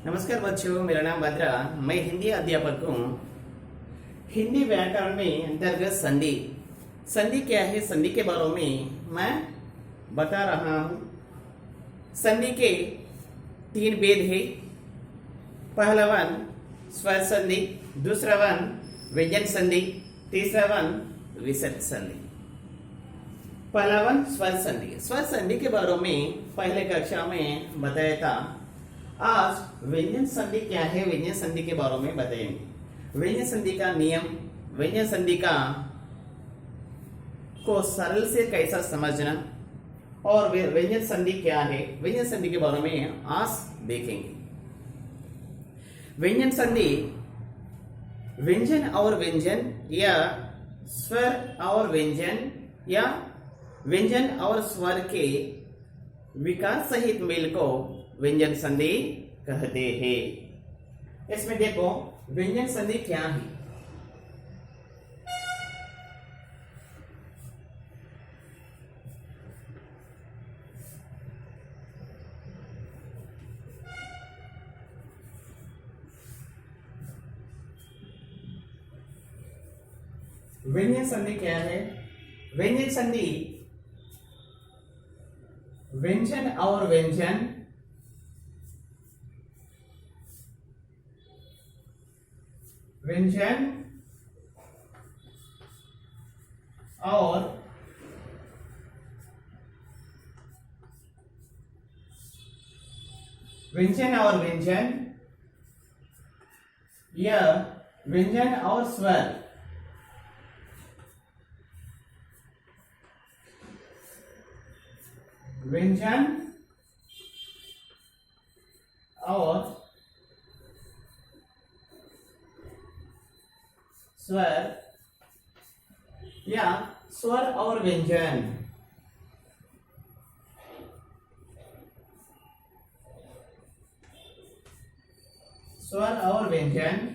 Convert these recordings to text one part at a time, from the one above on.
नमस्कार बच्चों, मेरा नाम भद्रा। मैं हिंदी अध्यापक हूँ। हिंदी व्याकरण में अंतर्गत संधि संधि क्या है, संधि के बारे में मैं बता रहा हूँ। संधि के 3 भेद है। पहला वन स्वर संधि, दूसरा वन व्यंजन संधि, तीसरा वन विसर्ग संधि। पहला वन स्वर संधि। स्वर संधि के बारे में पहले कक्षा में बताया था। आज व्यंजन संधि क्या है, व्यंजन संधि के बारे में बताएंगे। व्यंजन संधि का नियम, व्यंजन संधि का को सरल से कैसा समझना और व्यंजन संधि क्या है, व्यंजन संधि के बारे में आज देखेंगे। व्यंजन संधि व्यंजन और व्यंजन या स्वर और व्यंजन या व्यंजन और स्वर के विकार सहित मेल को व्यंजन संधि कहते हैं। इसमें देखो व्यंजन संधि क्या है। व्यंजन संधि क्या है? व्यंजन संधि व्यंजन और व्यंजन व्यंजन और व्यंजन और व्यंजन या व्यंजन और स्वर व्यंजन और स्वर या स्वर और व्यंजन स्वर और व्यंजन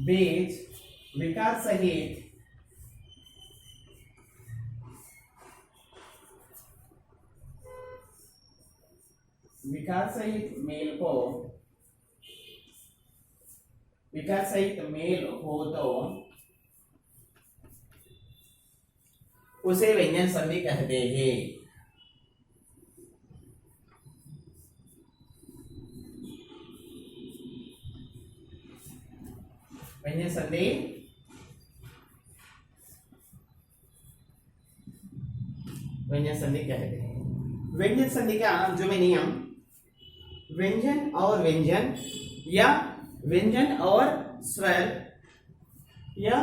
बीच विकार सहित विकार सहित मेल हो तो उसे व्यंजन संधि कहते हैं। व्यंजन संधि कहते हैं। व्यंजन संधि का जो मैं नियम, व्यंजन और व्यंजन या व्यंजन और स्वर या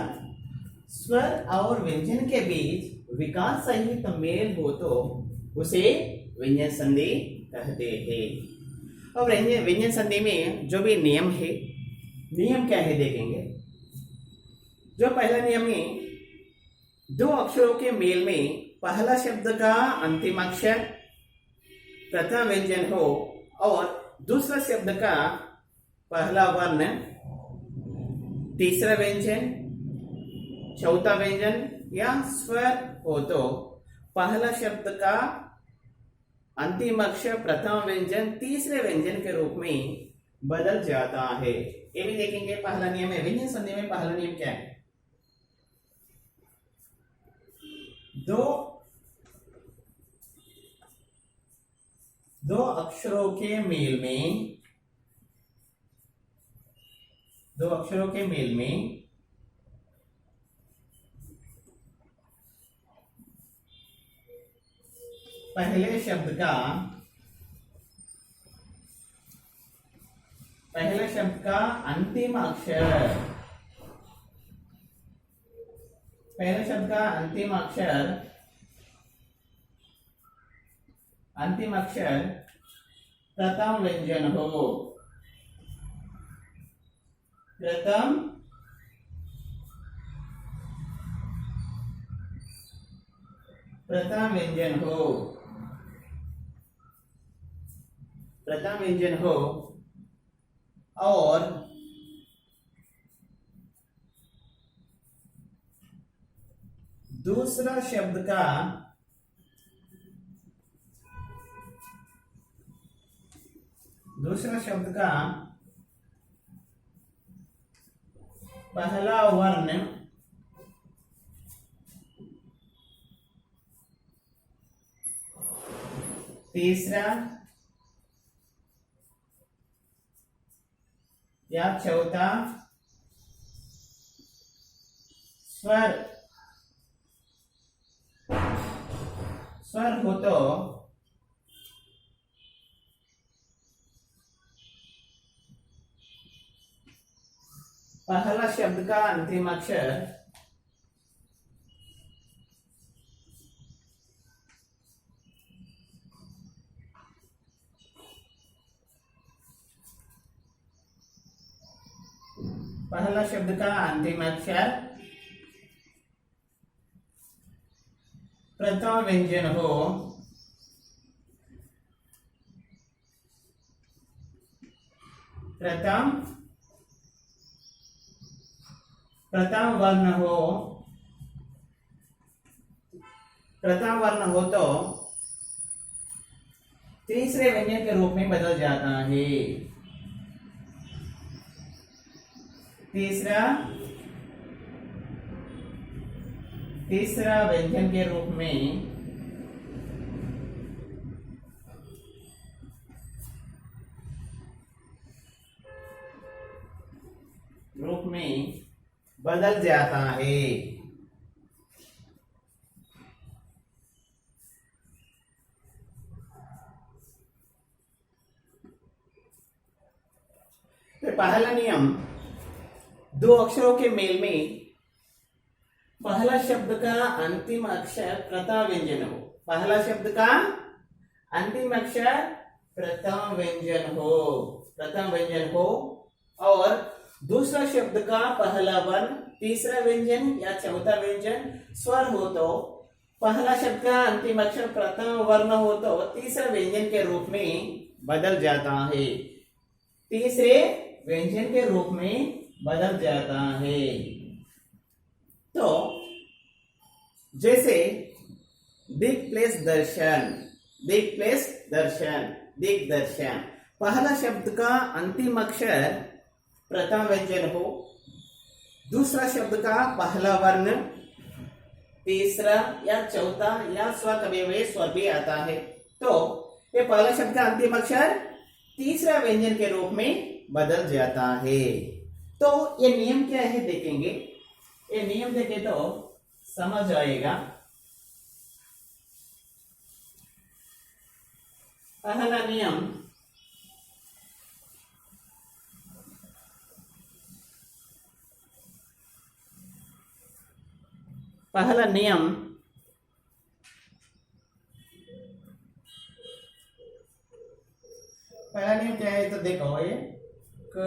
स्वर और व्यंजन के बीच विकार सहित मेल हो तो उसे व्यंजन संधि कहते हैं। और व्यंजन संधि में जो भी नियम है, नियम क्या है देखेंगे। जो पहला नियम है, 2 अक्षरों के मेल में पहला शब्द का अंतिम अक्षर प्रथम व्यंजन हो और दूसरा शब्द का पहला वर्ण तीसरा व्यंजन चौथा व्यंजन या स्वर हो तो पहला शब्द का अंतिम अक्षर प्रथम व्यंजन तीसरे व्यंजन के रूप में बदल जाता है। ये भी देखेंगे। पहला नियम है व्यंजन संधि में। पहला नियम क्या है? दो अक्षरों के मेल में पहले शब्द का अंतिम अक्षर प्रथम व्यंजन हो। प्रथम व्यंजन हो और दूसरा शब्द का पहला वर्ण तीसरा या चौथा स्वर हो तो पहला शब्द का अंतिम अक्षर प्रथम व्यंजन हो, प्रथम वर्ण हो तो तीसरे व्यंजन के रूप में बदल जाता है। तीसरा व्यंजन के रूप में बदल जाता है। तो पहला नियम, दो अक्षरों के मेल में पहला शब्द का अंतिम अक्षर प्रथम व्यंजन हो। पहला शब्द का अंतिम अक्षर प्रथम व्यंजन हो और दूसरा शब्द का पहला वर्ण तीसरा व्यंजन या चौथा व्यंजन स्वर हो तो पहला शब्द का अंतिम अक्षर प्रथम वर्ण हो तो तीसरा व्यंजन के रूप में बदल जाता है। तीसरे व्यंजन के रूप में बदल जाता है। तो जैसे दिग्दर्शन, पहला शब्द का अंतिम अक्षर प्रथम व्यंजन हो, दूसरा शब्द का पहला वर्ण तीसरा या चौथा या स्वर भी आता है, तो ये पहला शब्द का अंतिम अक्षर तीसरा व्यंजन के रूप में बदल जाता है। तो ये नियम क्या है देखेंगे। ये नियम देखे तो समझ आएगा। पहला नियम, पहला नियम क्या है तो देखो, ये क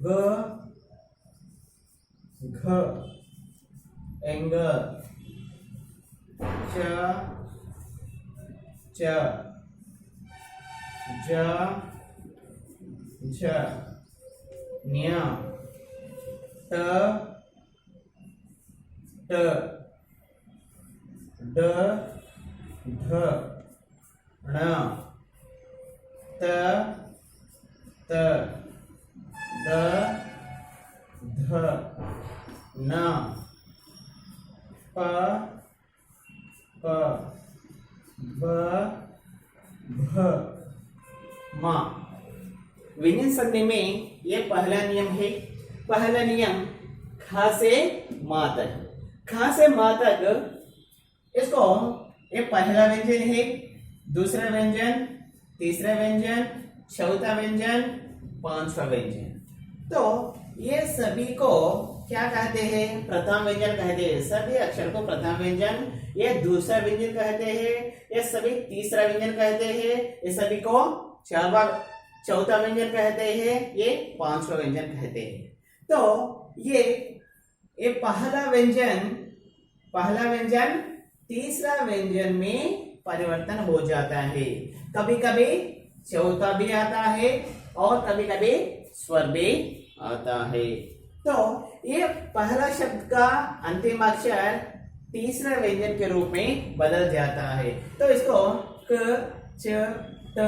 ग घ एंग च ज झ न्य ट ड ध ण त द ध न प ब भ म। व्यंजन संधि में ये पहला नियम है। पहला नियम खा से मा तक, इसको ये पहला व्यंजन है, दूसरा व्यंजन, तीसरा व्यंजन, चौथा व्यंजन, पांचवा व्यंजन। तो ये सभी को क्या कहते हैं? प्रथम व्यंजन कहते हैं। सभी अक्षर को प्रथम व्यंजन, ये दूसरा व्यंजन कहते हैं, ये सभी तीसरा व्यंजन कहते हैं, ये सभी को चौथा व्यंजन कहते हैं, ये पांचवा व्यंजन कहते हैं। तो ये पहला व्यंजन तीसरा व्यंजन में परिवर्तन हो जाता है। कभी कभी चौथा भी आता है और कभी कभी स्वर भी आता है। तो ये पहला शब्द का अंतिम अक्षर तीसरे व्यंजन के रूप में बदल जाता है। तो इसको क च त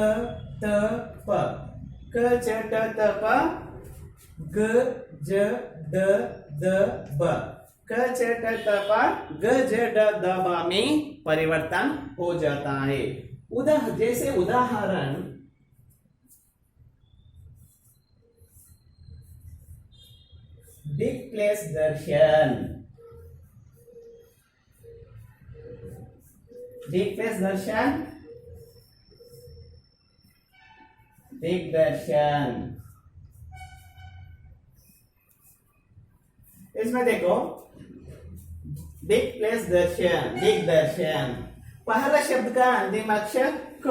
त प, क च ट त प, ग ज ड द ब, क च ट त प, ग ज ड द ब में परिवर्तन हो जाता है। जैसे उदाहरण बिग प्लेस दर्शन, दिग्दर्शन, दिग्दर्शन। इसमें देखो बिग प्लेस दर्शन, दिग्दर्शन, पहला शब्द का अंतिम अक्षर क,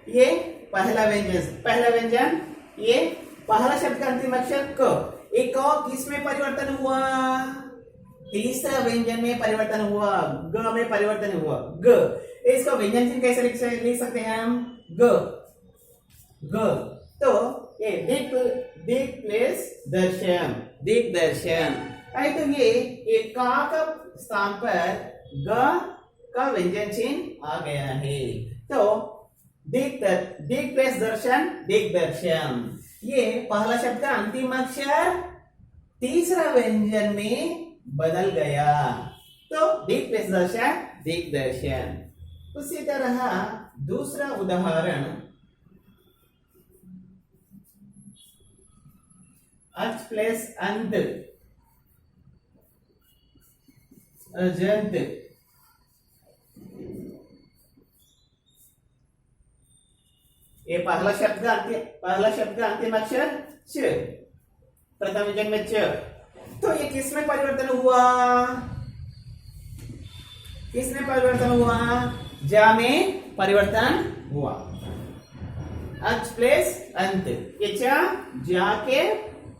ये पहला व्यंजन, ये पहला शब्द का अंतिम अक्षर क, एक किस में परिवर्तन हुआ? तीसरा व्यंजन में परिवर्तन हुआ, ग में परिवर्तन हुआ, ग। इसको व्यंजन चिन्ह कैसे लिख सकते हैं हम? ग, ग। तो ये बिग प्लेस दर्शन, दिग्दर्शन। तो ये का का स्थान पर ग का व्यंजन चिन्ह आ गया है। तो बिग प्लेस दर्शन, दिग्दर्शन, ये पहला शब्द का अंतिम अक्षर तीसरा व्यंजन में बदल गया, तो बिग प्लेस दर्शन, दिग्दर्शन। उसी तरह दूसरा उदाहरण अच प्लेस अंत, अजंत, ये पहला शब्द का अंतिम अक्षर च, प्रथम व्यंजन में च। तो ये किस में परिवर्तन हुआ? जा में परिवर्तन हुआ। अच प्लेस अंत, ये जा के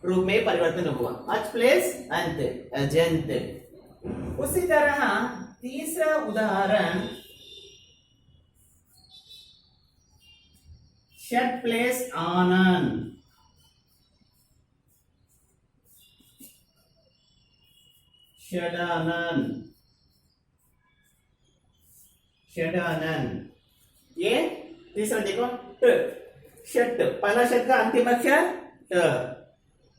रूप में परिवर्तन हुआ। अच प्लेस अंत, अजंत। उसी तरह तीसरा उदाहरण षट प्लेस आनंद, षडानंद, ये तीसरा देखो ट, षट, पहला शब्द का अंतिम अक्षर ट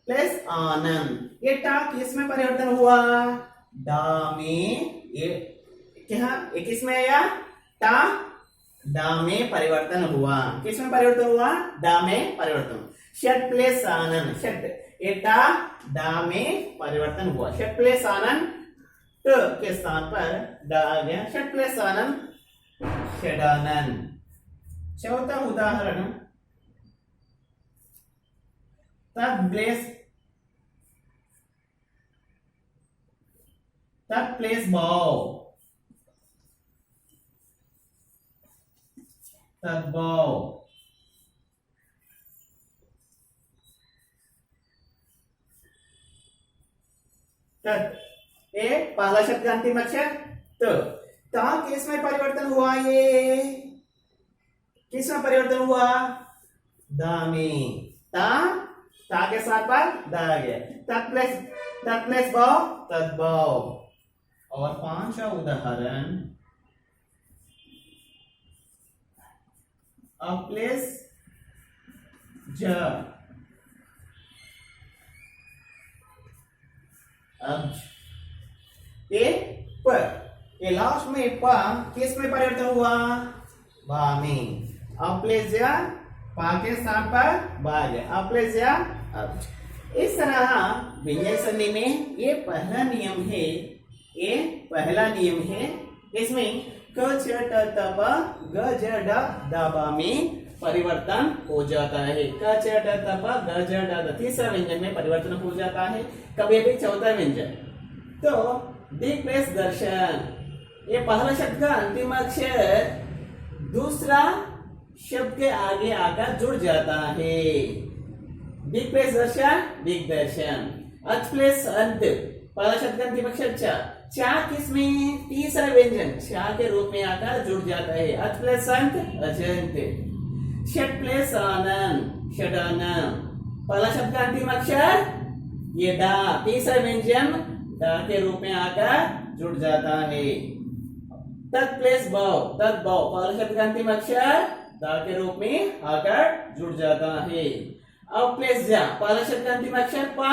प्लस आनंद। ये टा किस में परिवर्तन हुआ? डा में। ये क्या किस में आया? टा डा में परिवर्तन हुआ। किस में परिवर्तन हुआ? डा में परिवर्तन। षट प्लस आनंद, षट, ये टा डा में परिवर्तन हुआ। षट प्लस आनंद ट के स्थान पर डा आ गया। षट प्लस आनंद, षडानंद। चौथा उदाहरण तत् प्लेस भाव, तद्भाव। तत्, ये पहला शब्द का अंतिम अक्षर त, ता किस में परिवर्तन हुआ? ये किस में परिवर्तन हुआ? दा में। ता के साथ पर दा आ गया। तत् प्लस भाव, तद्भाव। और पांचवा उदाहरण अप्लेस ज, अब ये प, ये लास्ट में प किस में परिवर्तन हुआ? बा में। अप्लेस ज, पा के स्थान पर बा गया। अप्लेस ज, अब। इस तरह व्यंजन संधि में ये पहला नियम है, ये पहला नियम है। इसमें क छ ट त प ग ज ड द ब में परिवर्तन हो जाता है। क छ ट त प ग ज ड द, तीसरा व्यंजन में परिवर्तन हो जाता है। कभी भी चौथा व्यंजन। तो दिग प्लेस दर्शन, ये पहला शब्द का अंतिम अक्षर दूसरा शब्द के आगे आकर जुड़ जाता है। दिग प्लेस दर्शन, दिग्दर्शन। अच प्लेस अंत, पहला शब्द का अंतिम अक्षर च, चा किस में? तीसरा व्यंजन चा के रूप में आकर जुड़ जाता है। अच प्लस अंत, अजंत। षट प्लस आनंद, षडानंद। पहला शब्द का अंतिम अक्षर ये डा, तीसरा व्यंजन डा के रूप में आकर जुड़ जाता है। तत् प्लस भाव, तत् भाव पहले शब्द का अंतिम अक्षर दा के रूप में आकर जुड़ जाता है। अब प्लस जा, पहले शब्द का अंतिम अक्षर पा,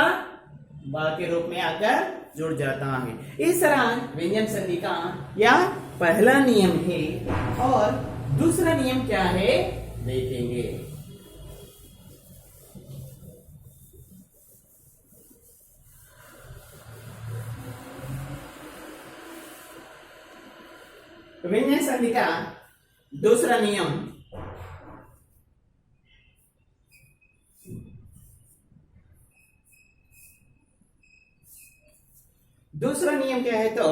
बा के रूप में आकर जुड़ जाता है। इस तरह व्यंजन संधि का यह पहला नियम है और दूसरा नियम क्या है देखेंगे। व्यंजन संधि का दूसरा नियम क्या है तो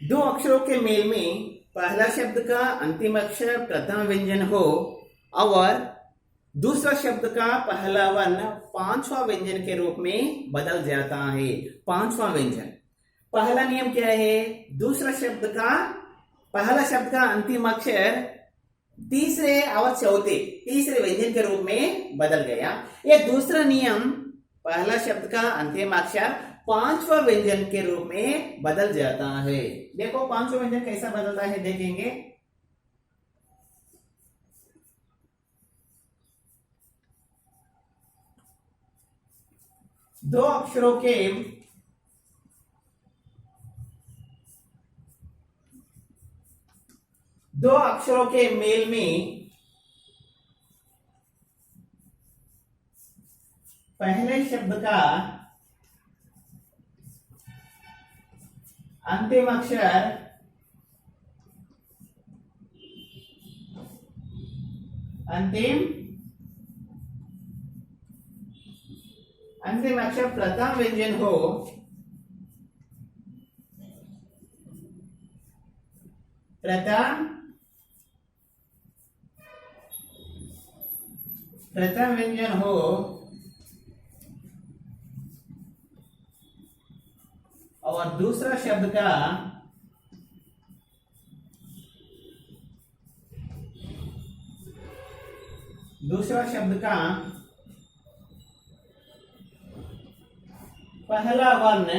दो अक्षरों के मेल में पहला शब्द का अंतिम अक्षर प्रथम व्यंजन हो और दूसरा शब्द का पहला वर्ण पांचवा व्यंजन के रूप में बदल जाता है। पांचवा व्यंजन, पहला नियम क्या है, दूसरा शब्द का पहला शब्द का अंतिम अक्षर तीसरे और चौथे तीसरे व्यंजन के रूप में बदल गया। यह दूसरा नियम, पहला शब्द का अंतिम अक्षर पांचवा व्यंजन के रूप में बदल जाता है। देखो पांचवा व्यंजन कैसा बदलता है देखेंगे। दो अक्षरों के मेल में पहले शब्द का अंतिम अक्षर प्रथम व्यंजन हो प्रथम व्यंजन हो और दूसरा शब्द का पहला वर्ण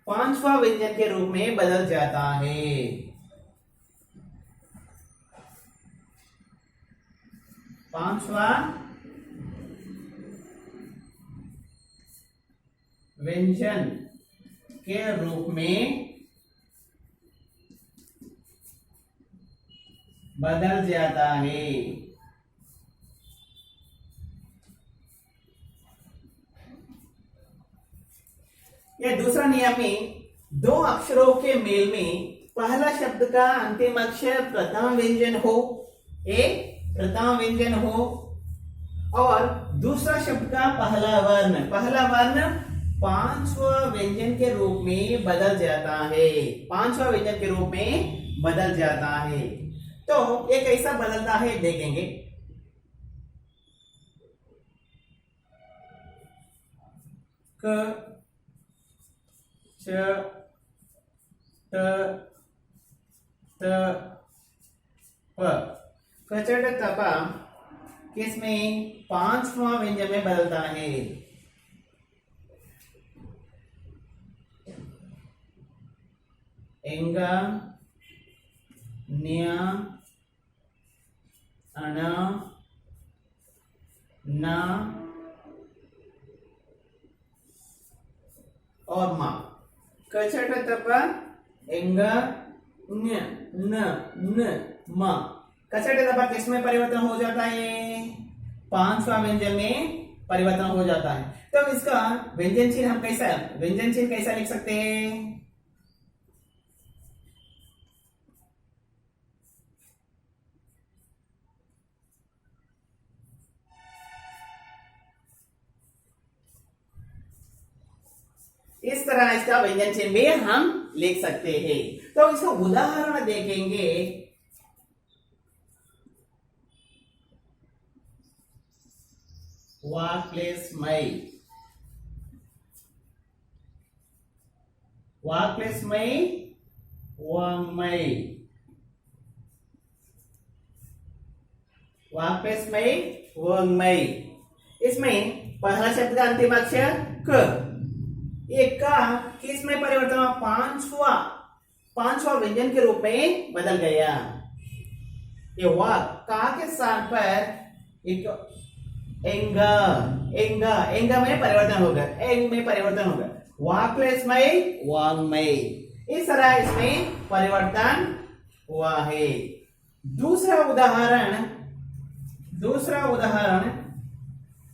पांचवा व्यंजन के रूप में बदल जाता है। पांचवा व्यंजन के रूप में बदल जाता है। यह दूसरा नियम में दो अक्षरों के मेल में पहला शब्द का अंतिम अक्षर प्रथम व्यंजन हो, प्रथम व्यंजन हो और दूसरा शब्द का पहला वर्ण पांचवा व्यंजन के रूप में बदल जाता है। पांचवा व्यंजन के रूप में बदल जाता है। तो ये कैसा बदलता है देखेंगे। क च त त प, कचट तपा किसमें पांचवा व्यंजन में बदलता है। एंगा न्या अण ना और मा। कचट तपा एंगा न्य न मा। कचट तपा किसमें परिवर्तन हो जाता है, पांचवा व्यंजन में परिवर्तन हो जाता है। तो इसका व्यंजन चिन्ह हम कैसा लिख सकते हैं। इस तरह इसका व्यंजन चिन्ह भी हम लिख सकते हैं। तो इसका उदाहरण देखेंगे। वाक प्लस मई, वाक प्लस मई वांगमई, वाक प्लस मई वांगमई। इसमें पहला शब्द का अंतिम अक्षर क, ये का किस में परिवर्तन हुआ? पांचवा व्यंजन के रूप में बदल गया। ये वा का के स्थान पर एक एंगा एंगा एंगा में परिवर्तन होगा, एंग में परिवर्तन होगा, वाक प्लेस में वांग में, इस तरह इसमें परिवर्तन हुआ है। दूसरा उदाहरण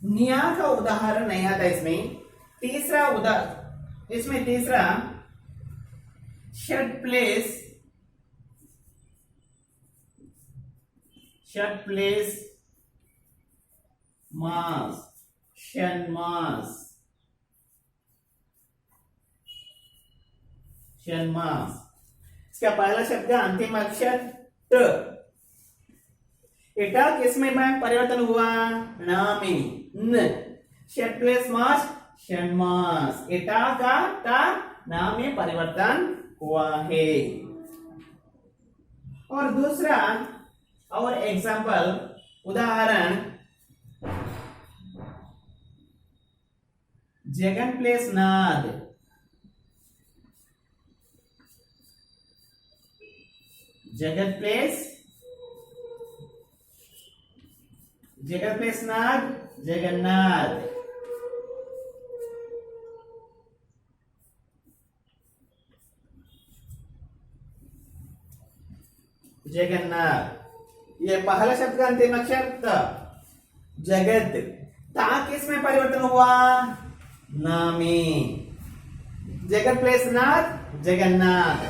निया का उदाहरण नहीं आता इसमें। तीसरा शट प्लेस मास शनमास इसका पहला शब्द का अंतिम अक्षर ट, एटा किस में परिवर्तन हुआ? न में न, शट प्लेस मास शनमास, एटा का टा न में परिवर्तन हुआ है। और दूसरा और एग्जाम्पल उदाहरण जगन प्लेस नाद, जगत प्लेस नाद जगन्नाथ, ये पहला शब्द का अंतिम अक्षर त, जगत, ता किस में परिवर्तन हुआ? ना में, जगत प्लेस नाथ जगन्नाथ,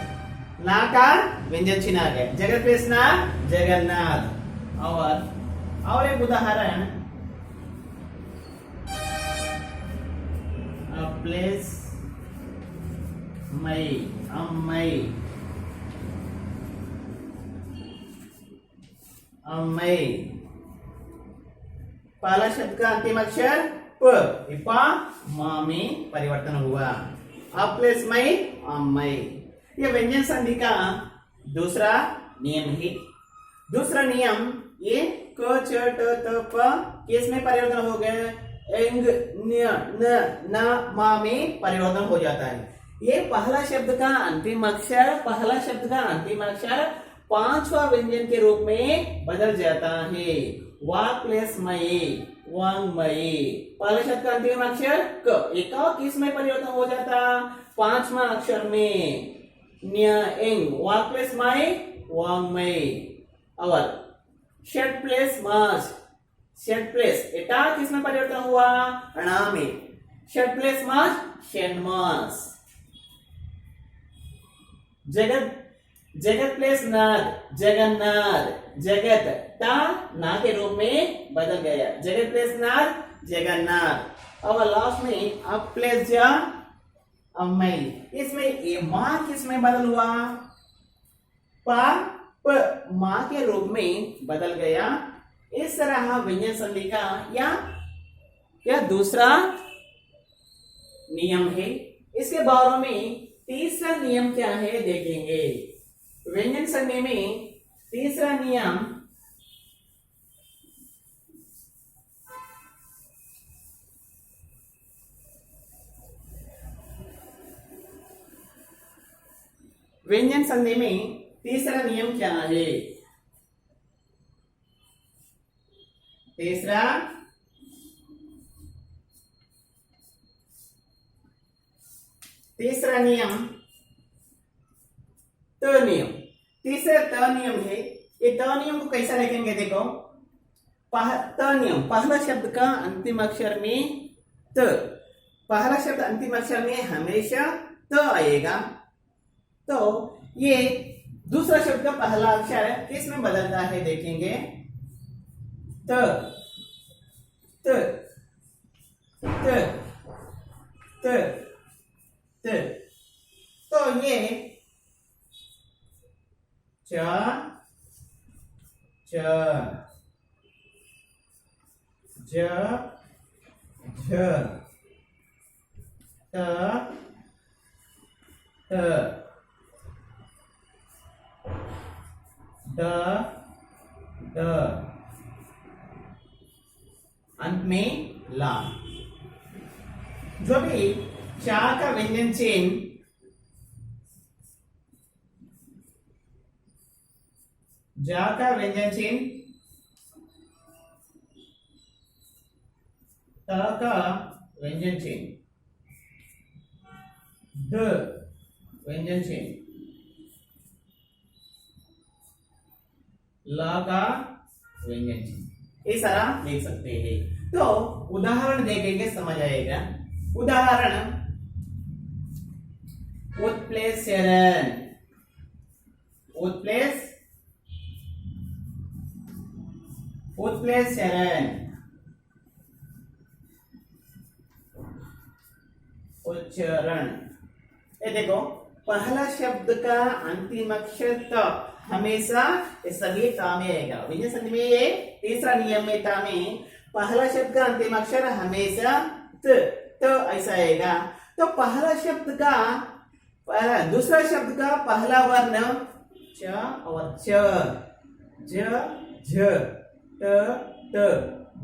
ना का व्यंजन छिना गया, जगत प्लेस नाथ जगन्नाथ। और एक उदाहरण प्लेस मई अम्मई, पहला शब्द का अंतिम अक्षर प, पा मा में परिवर्तन हुआ, अब प्लेस मई अम्मई। ये व्यंजन संधि का दूसरा नियम है। दूसरा नियम ये क च ट त प किस में परिवर्तन हो गए? एंग न न मा में परिवर्तन हो जाता है। ये पहला शब्द का अंतिम अक्षर पांचवा व्यंजन के रूप में बदल जाता है। वाक प्लेस मई वांग मई, पहले शब्द का अंतिम अक्षर क, एक किस में परिवर्तन हो जाता? पांचवा अक्षर में एंग, वाक प्लेस मई वांग मई। और शट प्लेस मास, शट प्लेस एटा किस में परिवर्तन हुआ? अणा में, शट प्लेस मास शनमास। जगत प्लेस नाद जगन्नाथ, जगत ता ना के रूप में बदल गया, जगत प्लेस नाद जगन्नाथ। और लास्ट में अब प्लेस जा अम्मई, इसमें ये मां किस में बदल हुआ? पा प मां के रूप में बदल गया। इस तरह व्यंजन संधि का या दूसरा नियम है। इसके बारे में तीसरा नियम क्या है देखेंगे। व्यंजन संधि में तीसरा नियम क्या है? तीसरा नियम त नियम, तीसरा त नियम है। ये त नियम को कैसा लिखेंगे देखो, त नियम पहला शब्द का अंतिम अक्षर में त, पहला शब्द अंतिम अक्षर में हमेशा त आएगा। तो ये दूसरा शब्द का पहला अक्षर किस में बदलता है देखेंगे, त त त त त। तो ये च च ज झ त त द द, अंत में ला। जो भी चा का व्यंजन चिन्ह जा का व्यंजन चिन्ह त का व्यंजन चिन्ह द व्यंजन चिन्ह ल का व्यंजन चिन्ह, ये सारा देख सकते हैं। तो उदाहरण देखेंगे समझ आएगा। उदाहरण उत्प्लेशरण, उत्प्लेश उत्प्लेशरण, उच्चारण। ये देखो पहला शब्द का अंतिम अक्षर त हमेशा ये सभी ता में आएगा। विजय संधि में ये तीसरा नियम में ता में पहला शब्द का अंतिम अक्षर हमेशा त ऐसा आएगा। तो पहला शब्द का दूसरा शब्द का पहला वर्ण च और च, ज झ, ट ट,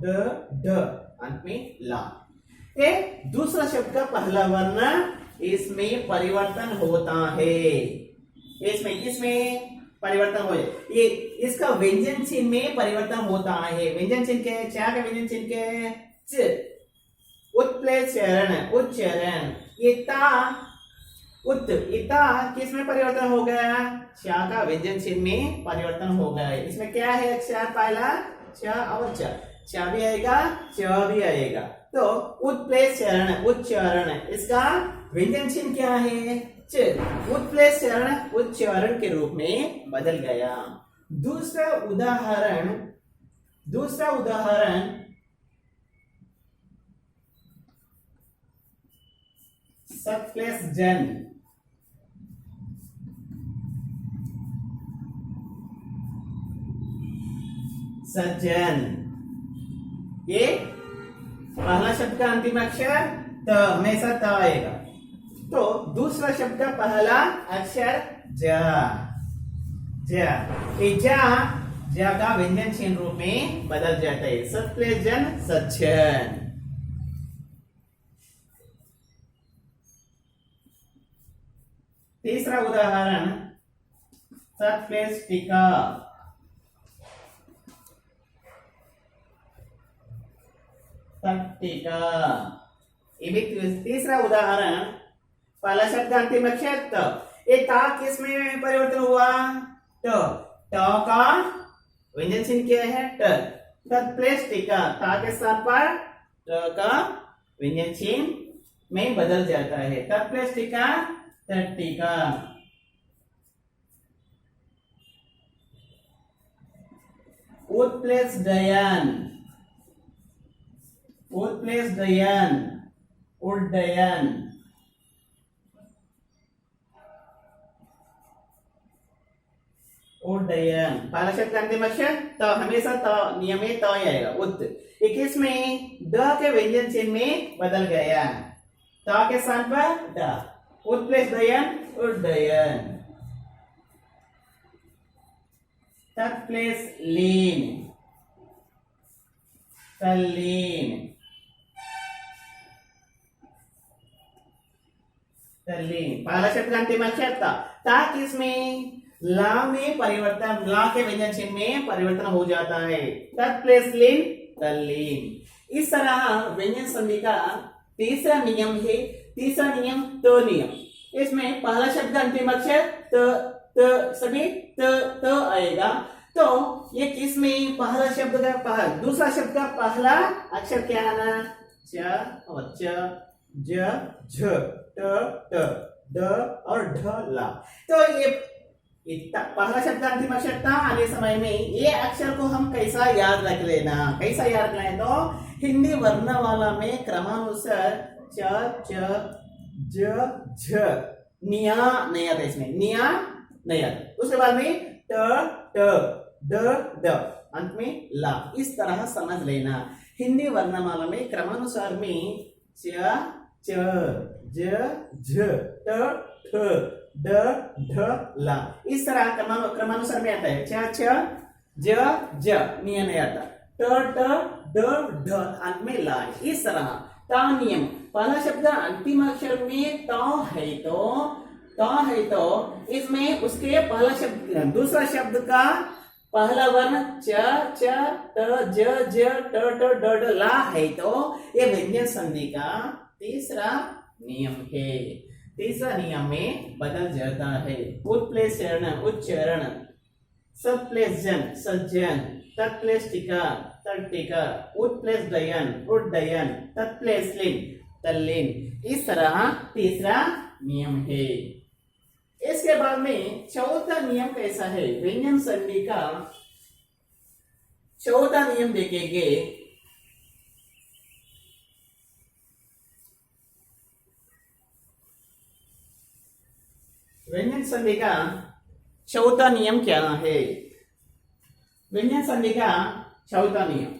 ड ढ, अंत में ला। ये दूसरा शब्द का पहला वर्ण इसमें परिवर्तन होता है। इसमें किसमें परिवर्तन हो जाए, ये इसका व्यंजन चिन्ह में परिवर्तन होता है। व्यंजन चिन्ह क्या है? चा का व्यंजन चिन्ह क्या है? च। उत्प्लेशरण, उच्चारण। ये ता उत, इता किस में परिवर्तन हो गया? चा का व्यंजन चिन्ह में परिवर्तन हो गया। इसमें क्या है? अक्षर पहला च और च, चा भी आएगा च भी आएगा। तो उत्प्लेशरण, उच्चारण, इसका व्यंजन चिन्ह क्या है? च। उत्प्लेशरण उच्चारण के रूप में बदल गया। दूसरा उदाहरण सत्प्लेशजन, सज्जन। ये पहला शब्द का अंतिम अक्षर त, हमेशा त आएगा। तो दूसरा शब्द का पहला अक्षर ज, ज। ये जा का व्यंजन चिन्ह रूप में बदल जाता है। सत्प्लेशजन, सज्जन। तीसरा उदाहरण सत्प्लेशिका, सट्टिका। ये भी तीसरा उदाहरण, पहला शब्द का अंतिम अक्षर त, ये ता किस में परिवर्तन हुआ? ट। ट का व्यंजन चिन्ह क्या है? ट। तत्प्लेशिका, ता के स्थान पर ट का व्यंजन चिन्ह में बदल जाता है। तत्प्लेशिका, तट्टिका। उत्प्लेशडयन, उत्प्लेशडयन, उड्डयन। उड्डयन, पहला शब्द अंतिम अक्षर त, हमेशा त नियम में त ही आएगा। उत 21 में द के व्यंजन चिन्ह में बदल गया, त के स्थान पर द। उत्प्लेशडयन, उड्डयन। तत्प्लेशलीन, तल्लीन, तल्लीन। पहला शब्द अंतिम अक्षर ता किसमें? ला में परिवर्तन, ला के व्यंजन चिन्ह में परिवर्तन हो जाता है। तत्प्लेशलीन, तल्लीन। इस तरह व्यंजन संधि का तीसरा नियम है। तीसरा नियम त नियम। इसमें पहला शब्द अंतिम अक्षर त सभी त आएगा। तो ये किस में? पहला शब्द का दूसरा शब्द का पहला अक्षर क्या है ना? च और च, ज झ, ट ड और ढ ला। तो ये पहला शब्द अंतिम अक्षर था आने समय में ये अक्षर को हम कैसा याद रख लेना? कैसा याद रखना है? तो हिंदी वर्णमाला में क्रमानुसार च ज झ, निया नहीं आता, इसमें निया नहीं आता। उसके बाद में ट ड ड, अंत में ला। इस तरह समझ लेना। हिंदी वर्णमाला में क्रमानुसार में च ज झ, ट ठ, ड ढ ला, इस तरह क्रमानुसार में आता है। छ ज ज, नियम नहीं आता। ट ड ढ, अंत में ला। इस तरह ता नियम, पहला शब्द अंतिम अक्षर में तो है तो इसमें उसके पहला शब्द दूसरा शब्द का पहला वर्ण च ट ज ट ड ड ला है तो ये व्यंजन संधि का तीसरा नियम है। तीसरा नियम में बदल जाता है। उत्प्लेषण उच्चारण, सप्लेषण सज्जन, तत्प्लेष्टिका तट्टिका, उत्प्लेषयन उड्डयन, तत्प्लेषलिन तल्लीन, इस तरह तीसरा नियम है। इसके बाद में चौथा नियम कैसा है? व्यंजन संधि का चौथा नियम देखेंगे। व्यंजन संधि का चौथा नियम क्या है? व्यंजन संधि का चौथा नियम,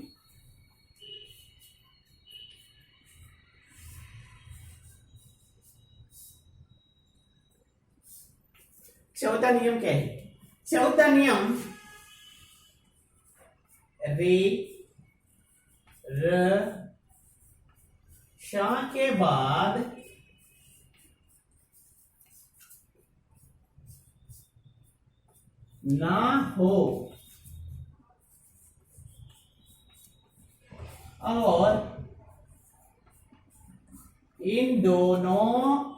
चौथा नियम क्या है? चौथा नियम रे र शा के बाद ना हो और इन दोनों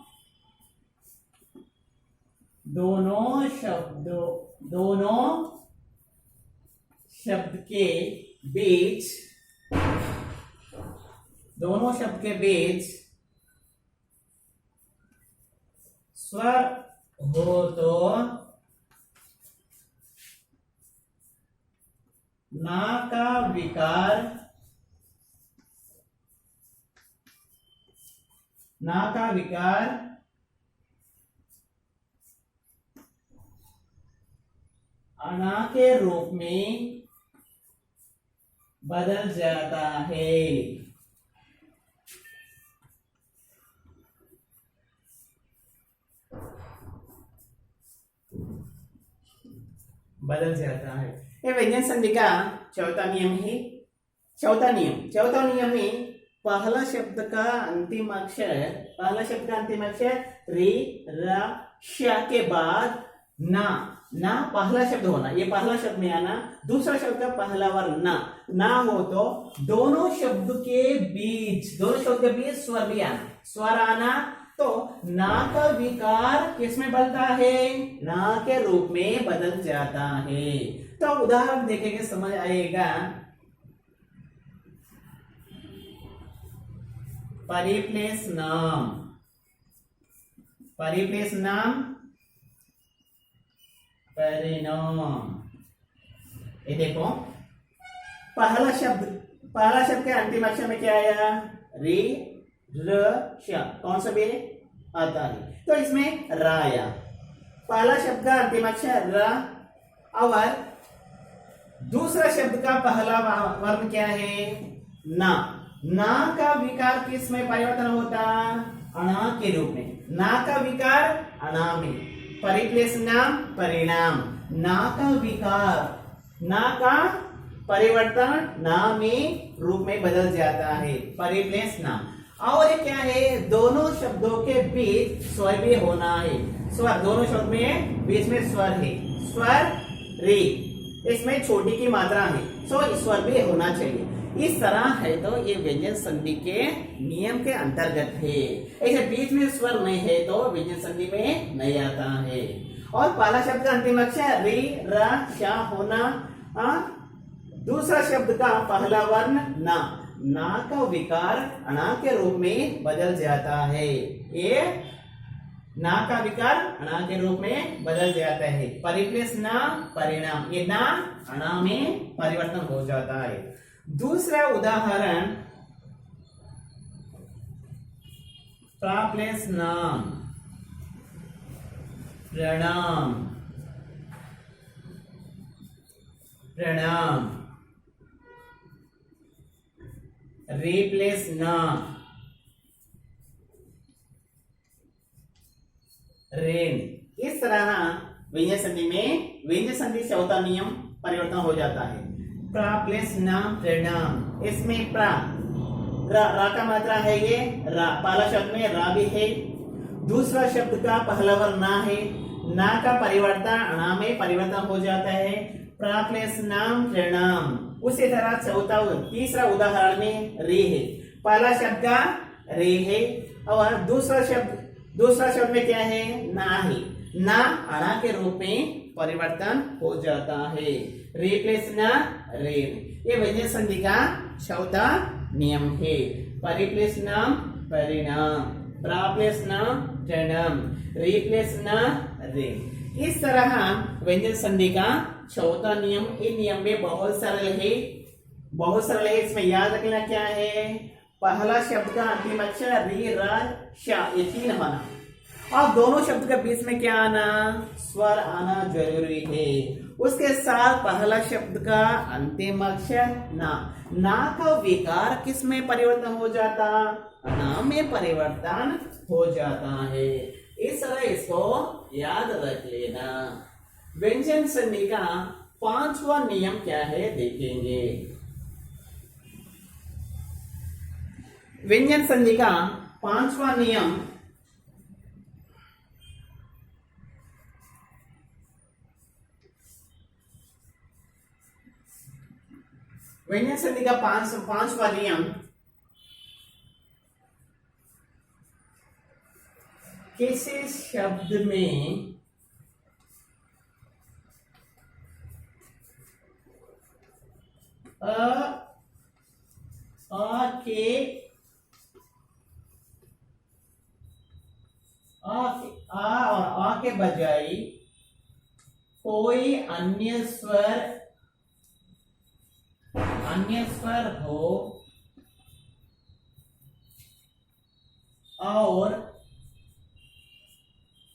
शब्द के बीच स्वर हो तो ना का विकार अना के रूप में बदल जाता है। ये व्यंजन संधि का चौथा नियम है। चौथा नियम में पहला शब्द का अंतिम अक्षर रि र श के बाद ना पहला शब्द होना, ये पहला शब्द में आना। दूसरा शब्द का पहला वर्ण ना हो तो दोनों शब्द के बीच स्वर भी आना, स्वर आना तो ना का विकार किसमें बदलता है? ना के रूप में बदल जाता है। तो उदाहरण देखेंगे, समझ आएगा। परिप्लेस नाम परिणाम। ये देखो, पहला शब्द के अंतिम अक्षर में क्या आया? रे र श, कौन सा भी आता है? तो इसमें र आया। पहला शब्द का अंतिम अक्षर र और दूसरा शब्द का पहला वर्ण क्या है? ना का विकार किस में परिवर्तन होता? अणा के रूप में। ना का विकार अणा में, परिप्लेस नाम परिणाम। ना का विकार, ना का परिवर्तन ना में रूप में बदल जाता है, परिप्लेस नाम। और ये क्या है? दोनों शब्दों के बीच स्वर भी होना है। स्वर, दोनों शब्द में बीच में स्वर है, स्वर रे, इसमें छोटी की मात्रा है, सो स्वर भी होना चाहिए। इस तरह है तो ये व्यंजन संधि के नियम के अंतर्गत है। ऐसे बीच में स्वर नहीं है तो व्यंजन संधि में नहीं आता है। और पहला शब्द का अंतिम अक्षर रे र श होना, दूसरा शब्द का पहला वर्ण ना का विकार अणा के रूप में बदल जाता है। ये ना का विकार अणा के रूप में बदल जाता है, परिप्लेस ना परिणाम। ये ना अणा में परिवर्तन हो जाता है। दूसरा उदाहरण, प्राप्लेस नाम प्रणाम, रिप्लेस नाम रेन। इस तरह व्यंजन संधि में व्यंजन संधि चौथा नियम परिवर्तन हो जाता है। प्रा प्लस नाम प्रणाम, इसमें प्रा रा का मात्रा है ये रा, पहला शब्द में रा भी है। दूसरा शब्द का पहला वर्ण ना है, ना का परिवर्तन अणा में परिवर्तन हो जाता है, प्रा प्लस नाम प्रणाम। उसी तरह चौथा तीसरा उदाहरण में रे है, पहला शब्द का रे है और दूसरा शब्द में क्या है ना है, ना अणा के रूप में परिवर्तन हो जाता है, रे प्लस ना रे। ये व्यंजन संधि का चौथा नियम है, परि प्लस नाम परिणाम, प्रा प्लस नाम प्रणम, रे प्लस ना रे। इस तरह व्यंजन संधि का चौथा नियम, इन नियम में बहुत सरल है। इसमें याद रखना क्या है, पहला शब्द का अंतिम अक्षर री रा शा ये तीन होना और दोनों शब्द के बीच में क्या आना, स्वर आना जरूरी है। उसके साथ पहला शब्द का अंतिम अक्षर ना का विकार किस में परिवर्तन हो जाता, ना में परिवर्तन हो जाता है। इस तरह इसको याद रख लेना। व्यंजन संधि का पांचवा नियम क्या है देखेंगे। व्यंजन संधि का पांचवा नियम व्यंजन संधि का पांचवा नियम, किसी शब्द में आ के बजाय कोई अन्य स्वर हो और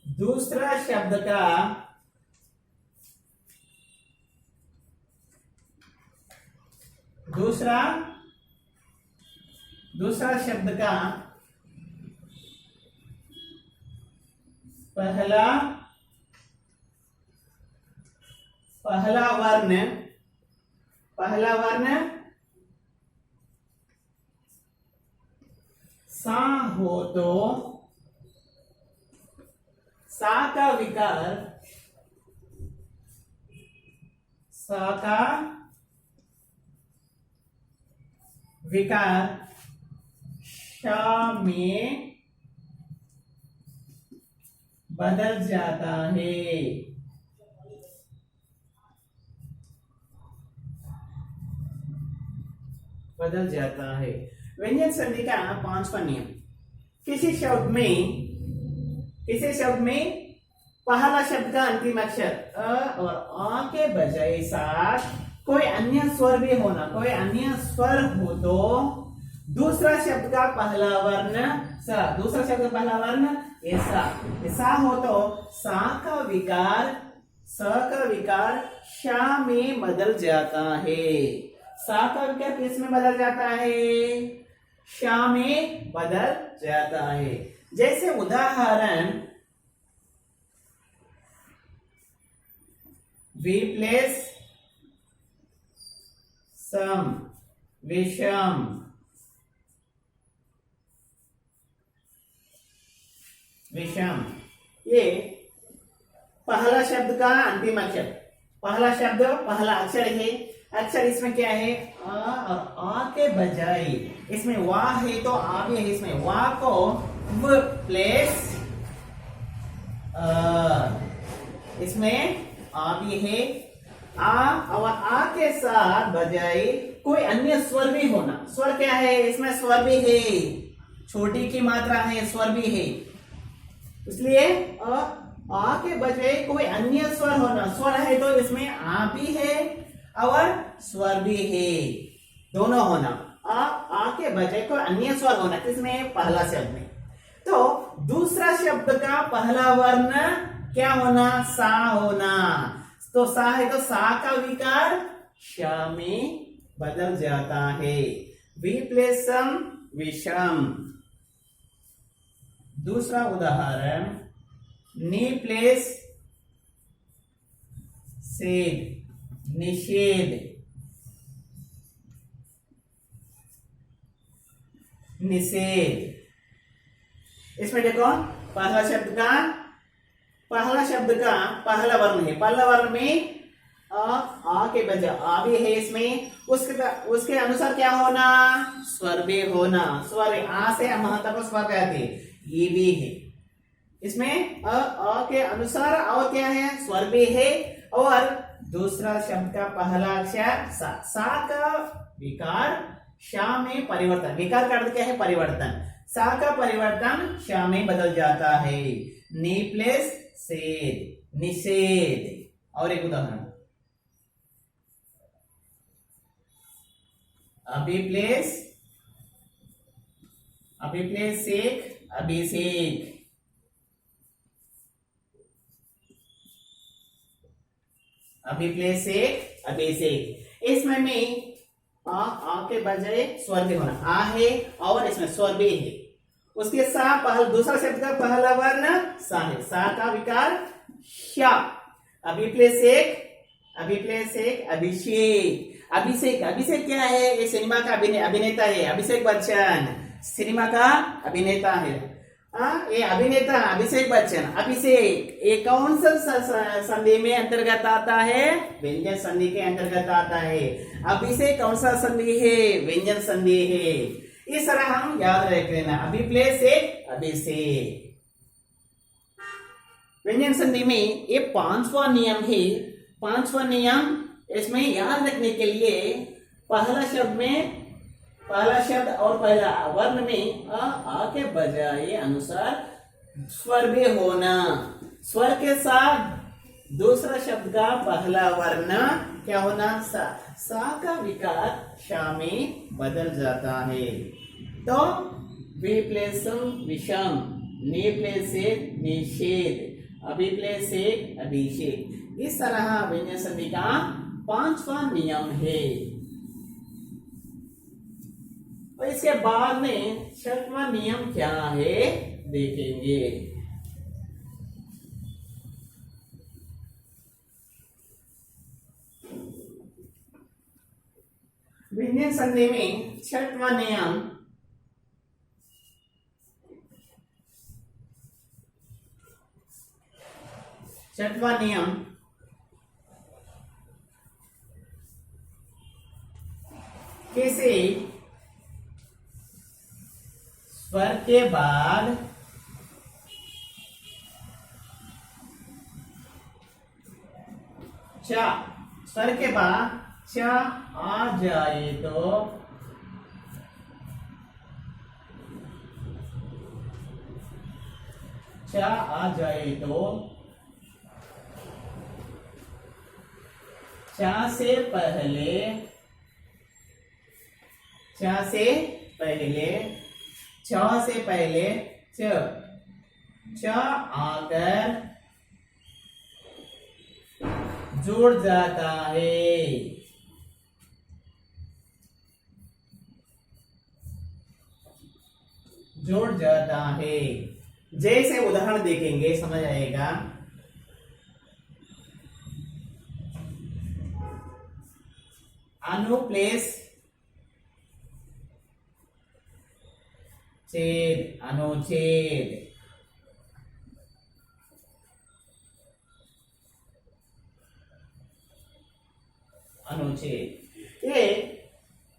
दूसरा शब्द का दूसरा शब्द का पहला वर्ण सा हो तो सा का विकार शा में बदल जाता है। व्यंजन संधि का पांचवा नियम, किसी शब्द में पहला शब्द का अंतिम अक्षर अ और आ के बजाय साथ कोई अन्य स्वर भी होना, कोई अन्य स्वर हो तो दूसरा शब्द का पहला वर्ण ऐसा हो तो सा का विकार शा में बदल जाता है। सा का विकार किस में बदल जाता है, शा में बदल जाता है। जैसे उदाहरण वी प्लस सम विषम, ये पहला शब्द का अंतिम अक्षर, पहला अक्षर है। अक्षर इसमें क्या है आ और आ के बजाय इसमें वा है तो आ भी है, इसमें वा को व प्लस इसमें आ भी है। आ और आ के साथ बजाय कोई अन्य स्वर भी होना, स्वर क्या है इसमें स्वर भी है, छोटी की मात्रा है, स्वर भी है, इसलिए आ के बजाय कोई अन्य स्वर होना, स्वर है तो इसमें आ भी है और स्वर भी है, दोनों होना। आ के बजाय कोई अन्य स्वर होना किसमें, पहला शब्द में। तो दूसरा शब्द का पहला वर्ण क्या होना, सा होना। तो सा है तो सा का विकार शा में बदल जाता है। विप्लेसम विषम। दूसरा उदाहरण नि प्लेस सेद निषेध। निषेध। इसमें देखो पहला शब्द का पहला वर्ण है, पहला वर्ण में आ के बजाय आ भी है इसमें, उसके अनुसार क्या होना, स्वर भी होना। स्वर आ से महत्व को स्वर कहते हैं, ये भी है इसमें अ के अनुसार और क्या है, स्वर भी है। और दूसरा शब्द का पहला अक्षर सा का विकार शा में परिवर्तन, विकार का अर्थ क्या है, परिवर्तन। सा का परिवर्तन शा में बदल जाता है। नी प्लेस सेद, निषेध। और एक उदाहरण, अभी प्लेस सेक, अभिषेक। अभी प्लेस सेक, अभिषेक। इसमें में आ के बजाय स्वर भी होना, आ है और इसमें स्वर भी है। उसके साथ दूसरा शब्द का पहला वर्ण सा है, सा का विकार शा। अभी प्लेस सेक, अभिषेक। अभिषेक क्या है, ये सिनेमा का अभिनेता है, अभिषेक बच्चन सिनेमा का अभिनेता है। ये अभिनेता अभिषेक बच्चन। अभिषेक ये कौन सा संधि में अंतर्गत आता है, व्यंजन संधि के अंतर्गत आता है। अभिषेक कौन सा संधि है, व्यंजन संधि है। इस तरह हम याद रख लेना, अभी प्लेस एक, अभिषेक। व्यंजन संधि में ये पांचवा नियम है। पांचवा नियम इसमें याद रखने के लिए पहला शब्द और पहला वर्ण में आ के बजाय अनुसार स्वर भी होना। स्वर के साथ दूसरा शब्द का पहला वर्ण क्या होना, सा का विकार शा में बदल जाता है। तो वी प्लेस विषम, नी प्लेस से निषेध, अभी प्लेस से अभिषेक। इस तरह व्यंजन संधि का पांचवा नियम है। और इसके बाद में छठवां नियम क्या है देखेंगे। व्यंजन संधि में छठवां नियम किसी स्वर के बाद चा, स्वर के बाद चा आ जाए तो चा से पहले च आकर जुड़ जाता है। जैसे उदाहरण देखेंगे समझ आएगा। अनुप्लेस छेद, अनुच्छेद। ये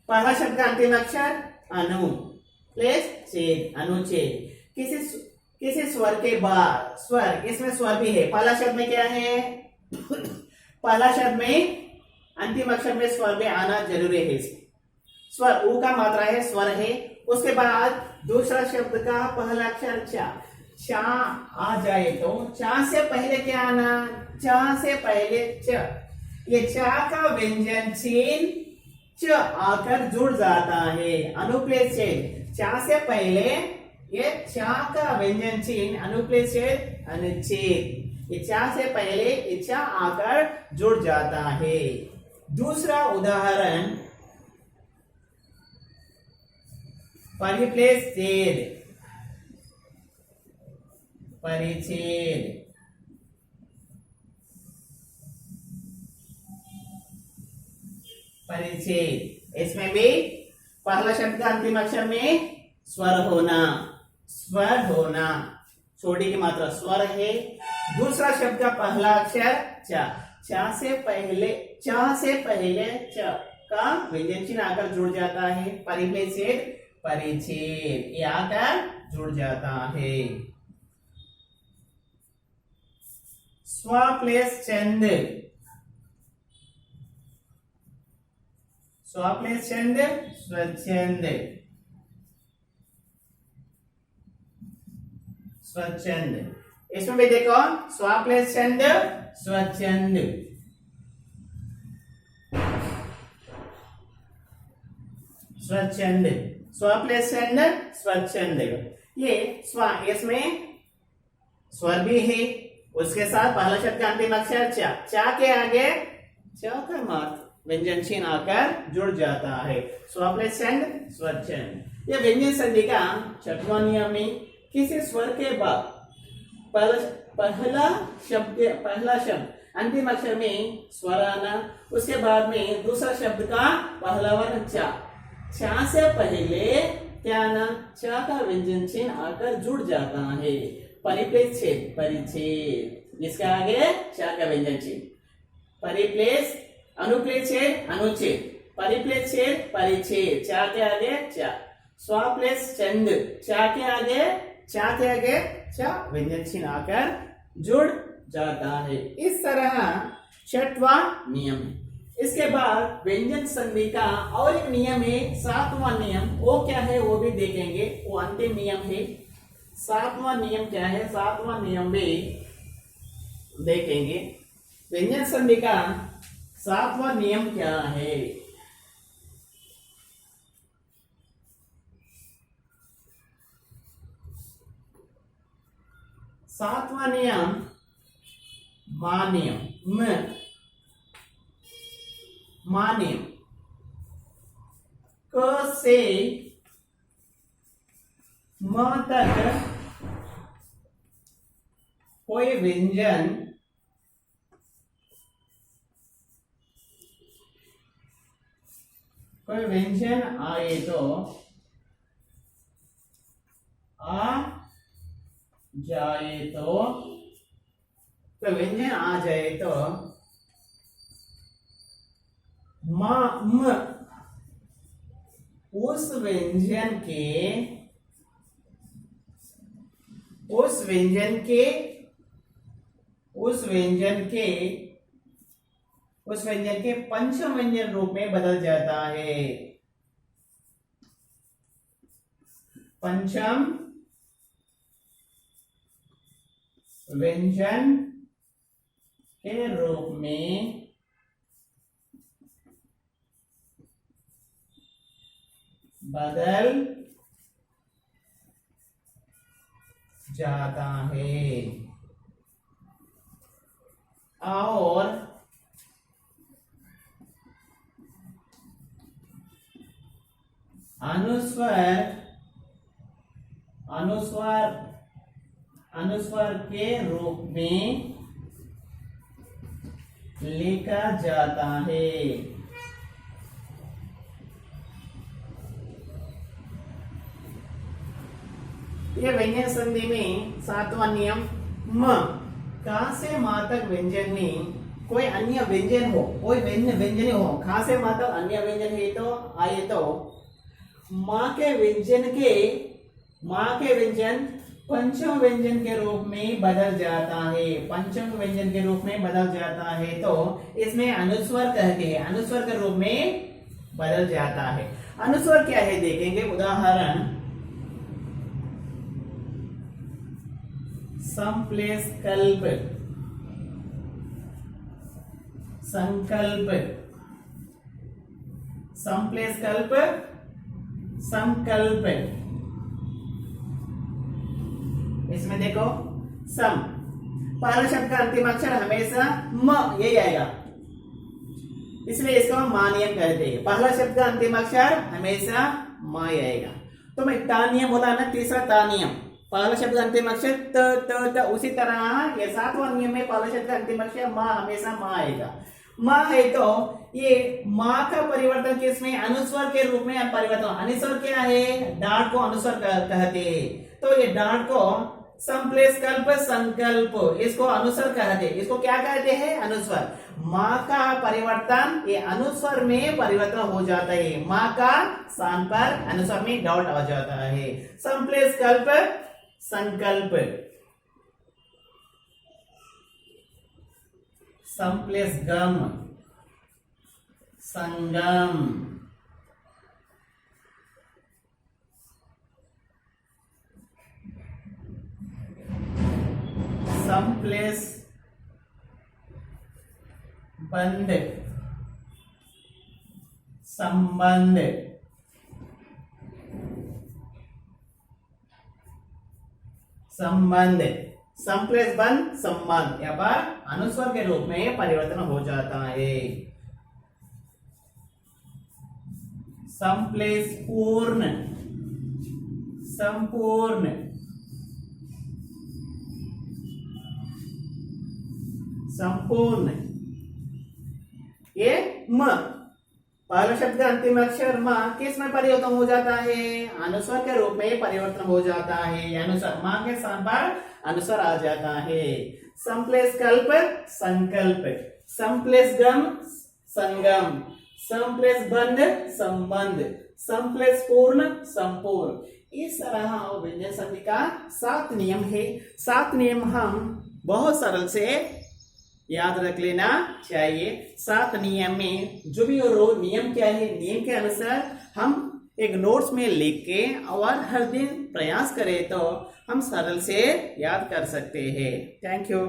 पहला शब्द का अंतिम अक्षर अनु प्लेस छेद, अनुच्छेद। किसी स्वर के बाद स्वर, इसमें स्वर भी है। पहला शब्द में क्या है, पहला शब्द में अंतिम अक्षर में स्वर भी आना जरूरी है। स्वर ऊ का मात्रा है, स्वर है। उसके बाद दूसरा शब्द का पहला अक्षर चा आ जाए तो चा से पहले क्या आना, चा से पहले च। ये चा का व्यंजन चिन्ह च आकर जुड़ जाता है। अनुप्लेस छेद, चा से पहले ये चा का व्यंजन चिन्ह अनुप्लेस छेद, अनुच्छेद। ये चा से पहले ये चा आकर जुड़ जाता है। दूसरा उदाहरण परिप्लेस छेद, परिच्छेद। इसमें भी पहला शब्द का अंतिम अक्षर में स्वर होना, स्वर होना, छोटी की मात्रा स्वर है। दूसरा शब्द का पहला अक्षर च, च से पहले च का व्यंजन चिन्ह आकर जुड़ जाता है, परिप्लेसेड परिच्छेद, ये आकर जुड़ जाता है। स्व प्लेस चंद, स्व प्लेस चंद, स्वच्छंद, स्वच्छंद। इसमें भी देखो स्व प्लेस चंद, स्वच्छंद, स्वच्छंद, स्व प्लेस चंद, स्वच्छंद। ये स्व, इसमें स्वर भी है, उसके साथ पहला शब्द का अंतिम अक्षर च, च के आगे च का मात्र व्यंजन चिन्ह आकर जुड़ जाता है, स्व प्लेस चंद, स्वच्छंद। यह व्यंजन संधि का छठवां नियम है। किसी स्वर के बाद पहला शब्द अंतिम अक्षर में स्वर आना, उसके बाद में दूसरा शब्द का पहला वर्ण च, च से पहले क्या आना, च का व्यंजन चिन्ह आकर जुड़ जाता है, परिप्लेसेड परिच्छेद, जिसके आगे च का व्यंजन चिन्ह, परिप्लेस, अनुप्लेसेड अनुच्छेद, परिप्लेसेड परिच्छेद, च के आगे च, स्व प्लेस चंद, च के आगे च व्यंजन चिन्ह आकर जुड़ जाता है। इस तरह छठवां नियम है। इसके बाद व्यंजन संधि का और एक नियम है, सातवां नियम। वो क्या है वो भी देखेंगे, वो अंतिम नियम है। सातवां नियम क्या है, सातवां नियम भी देखेंगे। व्यंजन संधि का सातवां नियम क्या है। सातवां नियम मानियम, मानियम, क से म तक कोई व्यंजन आए तो व्यंजन आ जाए तो म उस व्यंजन के पंचम व्यंजन रूप में बदल जाता है। पंचम व्यंजन के रूप में बदल जाता है। और अनुस्वर के रूप में लिखा जाता है। ये व्यंजन संधि में सातवां नियम, म का से मा तक व्यंजन में कोई अन्य व्यंजन हो, कोई व्यंजन हो, खा से मा तक अन्य व्यंजन है तो आए तो माँ के व्यंजन पंचम व्यंजन के रूप में बदल जाता है। पंचम व्यंजन के रूप में बदल जाता है तो इसमें अनुस्वर कहते हैं, अनुस्वर के रूप में बदल जाता है। अनुस्वर क्या है देखेंगे, उदाहरण समप्लेस कल्प, संकल्प, समप्लेस कल्प, संकल्प। इसमें देखो सम, पहला शब्द का अंतिम अक्षर हमेशा म यही आएगा, इसलिए इसको हम मा नियम कहते हैं। पहला शब्द का अंतिम अक्षर हमेशा मा आएगा। तो मैं ता नियम बोला ना, तीसरा ता नियम, पहला शब्द का अंतिम अक्षर त। उसी तरह ये सातवां नियम में पहला शब्द का अंतिम अक्षर मा हमेशा मा आएगा। माँ है तो ये माँ का परिवर्तन किसमें, अनुस्वर के रूप में परिवर्तन। अनुस्वर क्या है, डांट को अनुस्वर कहते हैं। तो ये डांट को संप्लेस कल्प संकल्प, इसको अनुस्वर कहते हैं। इसको क्या कहते हैं, अनुस्वर। माँ का परिवर्तन ये अनुस्वर में परिवर्तन हो जाता है। माँ का स्थान पर अनुस्वर में डॉट आ जाता है। संप्लेस कल्प संकल्प, संप्लेस गम संगम, संप्लेस बंद संबंध, संबंध, संप्लेस बंद संबंध, यहाँ पर अनुस्वर के रूप में परिवर्तन हो जाता है। संप्लेस पूर्ण संपूर्ण, संपूर्ण, ये म, पहला शब्द का अंतिम अक्षर म किस में परिवर्तन हो जाता है, अनुस्वर के रूप में परिवर्तन हो जाता है। अनुस्वर मां के स्थान पर अनुस्वर आ जाता है। संप्लेस कल्प संकल्प, संप्लेस गम संगम, संप्लेस बंध संबंध, संप्लेस पूर्ण संपूर्ण। इस तरह व्यंजन संधि का 7 नियम है। 7 नियम हम बहुत सरल से याद रख लेना चाहिए। 7 नियम में जो भी नियम क्या है, नियम के अनुसार हम एक नोट्स में लिख के और हर दिन प्रयास करें तो हम सरल से याद कर सकते हैं। Thank you.